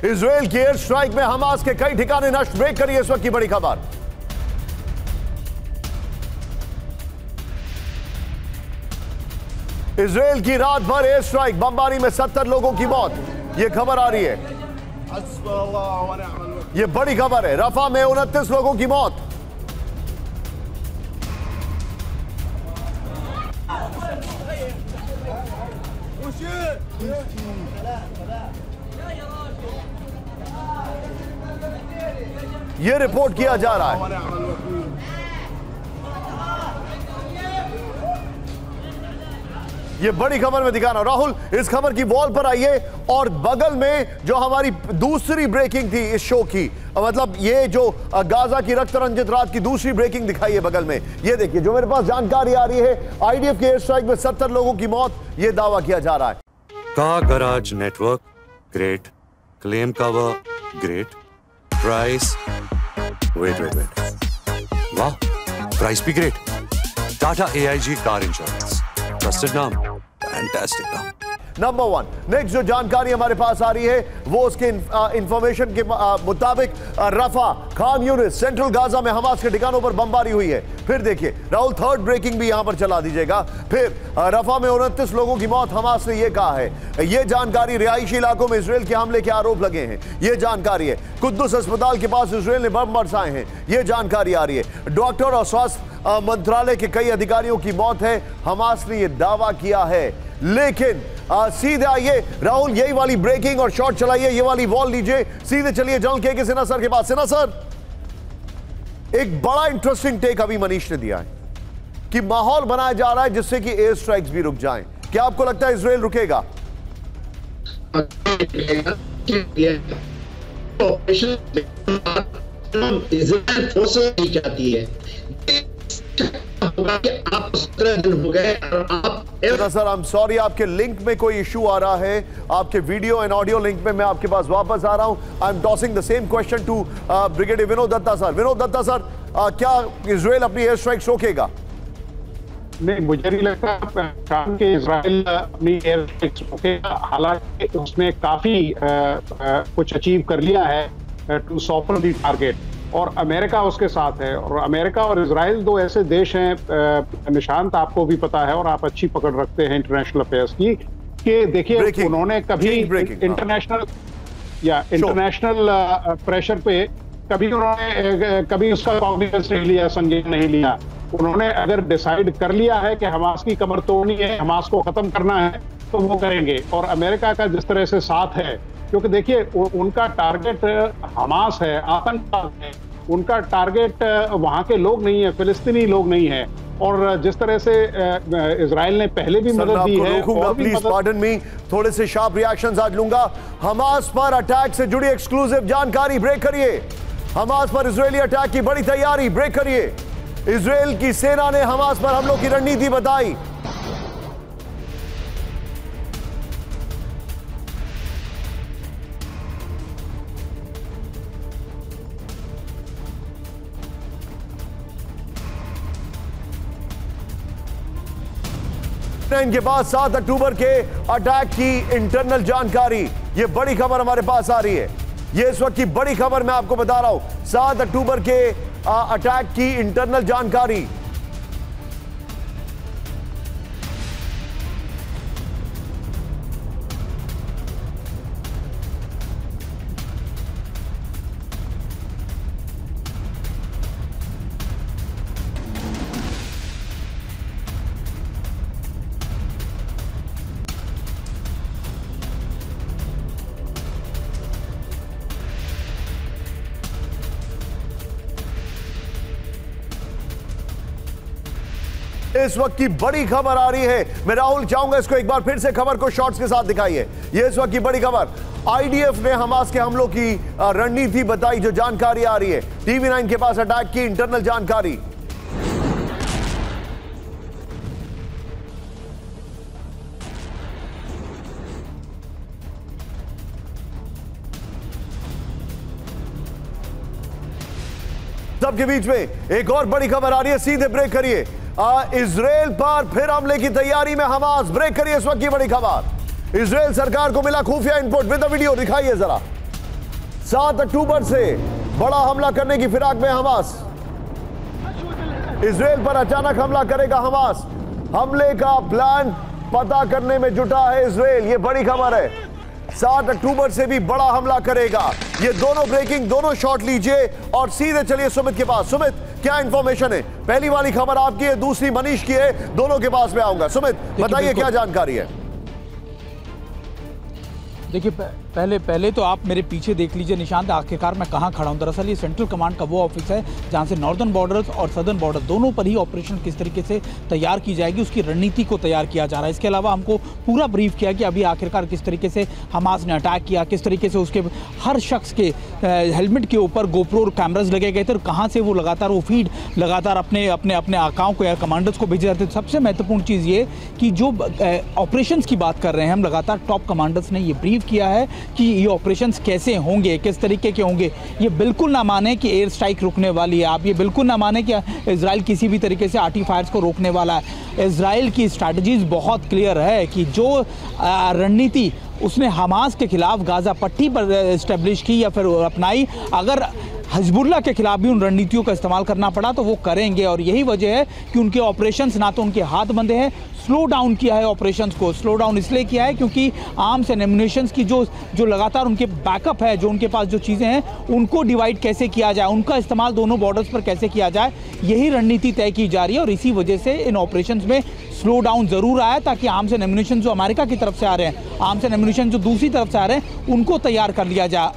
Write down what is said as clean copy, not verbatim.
Israel की air strike में Hamas के कई ठिकाने नष्ट। ब्रेक करिए इस वक्त की बड़ी खबर। इजराइल की रात भर एयर स्ट्राइक, बमबारी में 70 लोगों की मौत, यह खबर आ रही है। यह बड़ी खबर है। रफा में 29 लोगों की मौत। यह रिपोर्ट किया जा रहा है। ये बड़ी खबर में दिखा रहा हूं। राहुल, इस खबर की वॉल पर आइए और बगल में जो हमारी दूसरी ब्रेकिंग थी इस शो की, मतलब ये जो गाजा की रक्त रंजित रात की दूसरी ब्रेकिंग दिखाई है बगल में। ये देखिए जो मेरे पास जानकारी आ रही है, आईडीएफ के एयर स्ट्राइक में 70 लोगों की मौत, ये दावा किया जा रहा है। Car garage network great, claim cover great, price wait वाह, प्राइस भी great. Tata AIG car insurance, trusted नाम, फैंटास्टिक नाम। नंबर 1 नेक्स्ट जो जानकारी हमारे पास आ रही है वो उसके इंफॉर्मेशन के मुताबिक रफा, खान यूनिस, सेंट्रल गाजा में हमास के ठिकानों पर बमबारी हुई है। फिर देखिए राहुल, थर्ड ब्रेकिंग भी यहां पर चला दीजिएगा। फिर रफा में 29 लोगों की मौत, हमास ने यह कहा है। यह जानकारी रिहायशी इलाकों में इसराइल के हमले के आरोप लगे हैं, यह जानकारी है। कुद्दुस अस्पताल के पास इसराइल ने बम बरसाए हैं, यह जानकारी आ रही है। डॉक्टर और स्वास्थ्य मंत्रालय के कई अधिकारियों की मौत है, हमास ने यह दावा किया है। लेकिन सीधे आइए राहुल, यही वाली ब्रेकिंग और शॉट चलाइए, ये वाली वॉल लीजिए, सीधे चलिए जनरल के सिन्हा सर के पास। सिन्हा सर, एक बड़ा इंटरेस्टिंग टेक अभी मनीष ने दिया है कि माहौल बनाया जा रहा है जिससे कि एयर स्ट्राइक्स भी रुक जाएं। क्या आपको लगता है इजराइल रुकेगा? इजराइल फोर्सेस नहीं चाहती है कि आप हो गए और आप सर, आई एम सॉरी, आपके लिंक में कोई इशू आ रहा है। आपके वीडियो एंड ऑडियो लिंक में मैं आपके पास वापस आ रहा हूं। I am tossing the same question to brigadier Vinod Dutta sir. Vinod Dutta sir, क्या इजराइल अपनी एयर स्ट्राइक्स रोकेगा? नहीं, मुझे नहीं लगता कि इजराइल अपनी एयर स्ट्राइक्स रोकेगा। हालांकि उसने काफी कुछ अचीव कर लिया है टू सॉफ्टन द टारगेट, और अमेरिका उसके साथ है। और अमेरिका और इजराइल दो ऐसे देश हैं, निशांत आपको भी पता है और आप अच्छी पकड़ रखते हैं इंटरनेशनल अफेयर्स की, कि देखिए उन्होंने कभी इंटरनेशनल प्रेशर पे कभी उसका कॉग्निजेंस नहीं लिया, संज्ञान नहीं लिया। उन्होंने अगर डिसाइड कर लिया है कि हमास की कमर तोड़नी है, हमास को खत्म करना है, तो वो करेंगे। और अमेरिका का जिस तरह से साथ है, क्योंकि देखिए उनका टारगेट हमास है, आतंकवाद है, उनका टारगेट वहां के लोग नहीं है, फिलिस्तीनी लोग नहीं है। और जिस तरह से इजराइल ने पहले भी मदद दी है, प्लीज पार्डन मी, थोड़े से शार्प रिएक्शंस आज लूंगा। हमास पर अटैक से जुड़ी एक्सक्लूसिव जानकारी, ब्रेक करिए। हमास पर इजरायली अटैक की बड़ी तैयारी, ब्रेक करिए। इजराइल की सेना ने हमास पर हमलों की रणनीति बताई। इनके पास 7 अक्टूबर के अटैक की इंटरनल जानकारी, ये बड़ी खबर हमारे पास आ रही है। ये इस वक्त की बड़ी खबर मैं आपको बता रहा हूं, 7 अक्टूबर के अटैक की इंटरनल जानकारी। इस वक्त की बड़ी खबर आ रही है। मैं राहुल चाहूंगा इसको एक बार फिर से खबर को शॉट्स के साथ दिखाइए। ये इस वक्त की बड़ी खबर, आईडीएफ ने हमास के हमलों की रणनीति बताई, जो जानकारी आ रही है। TV9 के पास अटैक की इंटरनल जानकारी। सबके बीच में एक और बड़ी खबर आ रही है, सीधे ब्रेक करिए। इजराइल पर फिर हमले की तैयारी में हमास, ब्रेक करिए इस वक्त की बड़ी खबर। इजराइल सरकार को मिला खुफिया इनपुट, विद द वीडियो दिखाइए जरा। 7 अक्टूबर से बड़ा हमला करने की फिराक में हमास। इजराइल पर अचानक हमला करेगा हमास। हमले का प्लान पता करने में जुटा है इजराइल। ये बड़ी खबर है। 7 अक्टूबर से भी बड़ा हमला करेगा। ये दोनों ब्रेकिंग, दोनों शॉट लीजिए और सीधे चलिए सुमित के पास। सुमित, क्या इंफॉर्मेशन है? पहली वाली खबर आपकी है, दूसरी मनीष की है। दोनों के पास में आऊंगा। सुमित, बताइए क्या जानकारी है? देखिए, पहले तो आप मेरे पीछे देख लीजिए निशांत, आखिरकार मैं कहाँ खड़ा हूँ। दरअसल ये सेंट्रल कमांड का वो ऑफिस है जहाँ से नॉर्दर्न बॉर्डर्स और सदर्न बॉर्डर दोनों पर ही ऑपरेशन किस तरीके से तैयार की जाएगी, उसकी रणनीति को तैयार किया जा रहा है। इसके अलावा हमको पूरा ब्रीफ किया कि अभी आखिरकार किस तरीके से हमास ने अटैक किया, किस तरीके से उसके हर शख्स के हेलमेट के ऊपर गोप्रो कैमराज लगे गए थे और कहाँ से वो लगातार वो फीड लगातार अपने अपने अपने आकाओं को या कमांडर्स को भेजे जाते थे। सबसे महत्वपूर्ण चीज़ ये कि जो ऑपरेशंस की बात कर रहे हैं हम, लगातार टॉप कमांडर्स ने ये ब्रीफ किया है कि ये ऑपरेशंस कैसे होंगे, किस तरीके के होंगे। ये बिल्कुल ना माने कि एयर स्ट्राइक रुकने वाली है। आप ये बिल्कुल ना माने कि इजराइल किसी भी तरीके से आर्टी फायर्स को रोकने वाला है। इजराइल की स्ट्रैटेजीज बहुत क्लियर है कि जो रणनीति उसने हमास के खिलाफ गाजा पट्टी पर एस्टेब्लिश की या फिर अपनाई, अगर हिजबुल्लाह के खिलाफ भी उन रणनीतियों का इस्तेमाल करना पड़ा तो वो करेंगे। और यही वजह है कि उनके ऑपरेशंस ना तो उनके हाथ बंधे हैं, स्लो डाउन किया है ऑपरेशंस को। स्लो डाउन इसलिए किया है क्योंकि आर्म्स एंड एम्युनिशंस की जो लगातार उनके बैकअप है, जो उनके पास जो चीज़ें हैं उनको डिवाइड कैसे किया जाए, उनका इस्तेमाल दोनों बॉर्डर्स पर कैसे किया जाए, यही रणनीति तय की जा रही है। और इसी वजह से इन ऑपरेशंस में स्लो डाउन जरूर आया ताकि आर्म्स एंड एम्युनिशन जो अमेरिका की तरफ से आ रहे हैं, आर्म्स एंड एम्युनिशन जो दूसरी तरफ से आ रहे हैं, उनको तैयार कर लिया जाए।